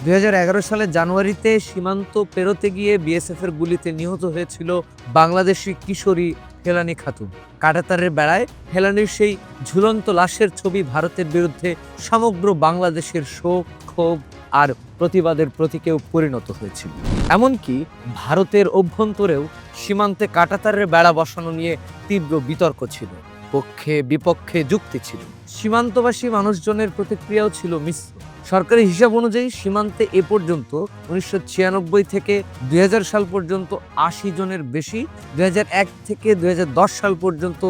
2011 সালের জানুয়ারিতে সীমান্ত পেরোতে গিয়ে বিএসএফের গুলিতে নিহত হয়েছিল বাংলাদেশি কিশোরী হেলানি খাতুন। কাঁটাতারের বেড়ায় হেলানির সেই ঝুলন্ত লাশের ছবি ভারতের বিরুদ্ধে সমগ্র বাংলাদেশের শোক, ক্ষোভ আর প্রতিবাদের প্রতীকেও পরিণত হয়েছিল। এমনকি ভারতের অভ্যন্তরেও সীমান্তে কাঁটাতারের বেড়া বসানো নিয়ে তীব্র বিতর্ক ছিল, পক্ষে বিপক্ষে যুক্তি ছিল। সীমান্তবাসী মানুষজনের প্রতিক্রিয়াও ছিল মিশ্র। সরকারি হিসাব অনুযায়ী সীমান্তে এ পর্যন্ত 1996 থেকে 2000 সাল পর্যন্ত 80 জনের বেশি, 2001 থেকে 2010 সাল পর্যন্ত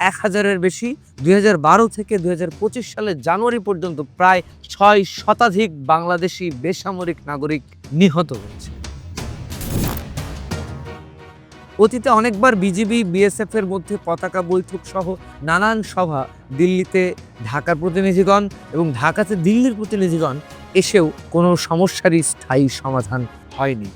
1000-এর বেশি, 2012 থেকে 2025 সালের জানুয়ারি পর্যন্ত প্রায় 6 শতাধিক বাংলাদেশি বেসামরিক নাগরিক নিহত হয়েছে। অতীতে অনেকবার বিজিবি বিএসএফ এর মধ্যে পতাকা বৈঠক সহ নানান সভা দিল্লিতে ঢাকার প্রতিনিধিগণ এবং ঢাকাতে দিল্লির প্রতিনিধিগণ এসেও কোনো সমস্যারই স্থায়ী সমাধান হয়নি।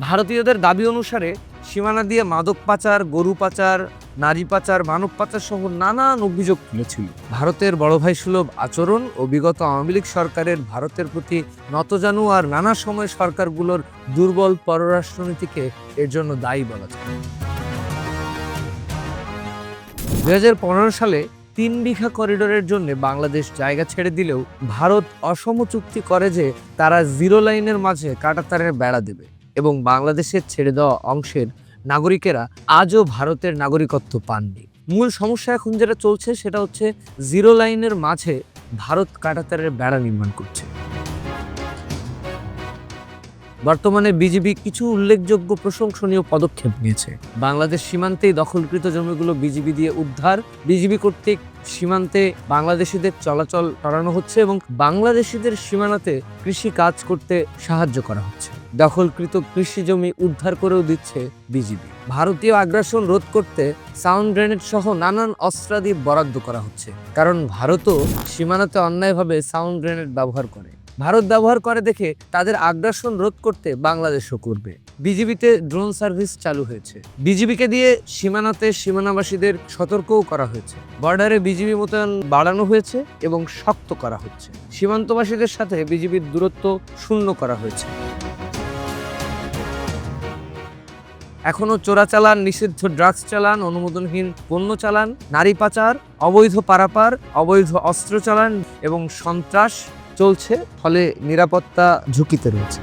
ভারতীয়দের দাবি অনুসারে সীমানা দিয়ে মাদক পাচার, গরু পাচার, নারী পাচার, মানব পাচার সহ নানান অভিযোগ তুলেছিল। ভারতের বড় ভাই সুলভ আচরণ ও বিগত আওয়ামী লীগ সরকারের ভারতের প্রতি নতজানু আর নানা সময় সরকারগুলোর দুর্বল পররাষ্ট্রনীতিকে এর জন্য দায়ী বলা যায়। 2015 সালে 3 বিঘা করিডোরের জন্য বাংলাদেশ জায়গা ছেড়ে দিলেও ভারত অসম চুক্তি করে যে তারা জিরো লাইনের মাঝে কাঁটাতারের বেড়া দেবে এবং বাংলাদেশের ছেড়ে দেওয়া অংশের নাগরিকেরা আজও ভারতের নাগরিকত্ব পাননি। মূল সমস্যা এখন যেটা চলছে সেটা হচ্ছে জিরো লাইনের মাঝে ভারত কাঁটাতারের বেড়া নির্মাণ করছে। বর্তমানে বিজিবি কিছু উল্লেখযোগ্য প্রশংসনীয় পদক্ষেপ নিয়েছে। বাংলাদেশ সীমান্তেই দখলকৃত জমিগুলো বিজিবি দিয়ে উদ্ধার, বিজিবি কর্তৃক সীমান্তে বাংলাদেশিদের চলাচল করানো হচ্ছে এবং বাংলাদেশিদের সীমানাতে কৃষি কাজ করতে সাহায্য করা হচ্ছে। দখলকৃত কৃষি জমি উদ্ধার করেও দিচ্ছে বিজিবি। ভারতীয় আগ্রাসন রোধ করতে সাউন্ড গ্রেনেড সহ নানান অস্ত্রাদি বরাদ্দ করা হচ্ছে, কারণ ভারতও সীমানাতে অন্যায়ভাবে সাউন্ড গ্রেনেড ব্যবহার করে। ভারত ব্যবহার করে দেখে তাদের আগ্রাসন রোধ করতে বাংলাদেশও করবে। বিজিবিতে ড্রোন সার্ভিস চালু হয়েছে। বিজিবিকে দিয়ে সীমানাতে সীমানাবাসীদের সতর্কও করা হয়েছে। বর্ডারে বিজিবি মোতায়েন বাড়ানো হয়েছে এবং শক্ত করা হচ্ছে। সীমান্তবাসীদের সাথে বিজিবির দূরত্ব শূন্য করা হয়েছে। এখনো চোরাচালান, নিষিদ্ধ ড্রাগস চালান, অনুমোদনহীন পণ্য চালান, নারী পাচার, অবৈধ পারাপার, অবৈধ অস্ত্র চালান এবং সন্ত্রাস চলছে, ফলে নিরাপত্তা ঝুঁকিতে রয়েছে।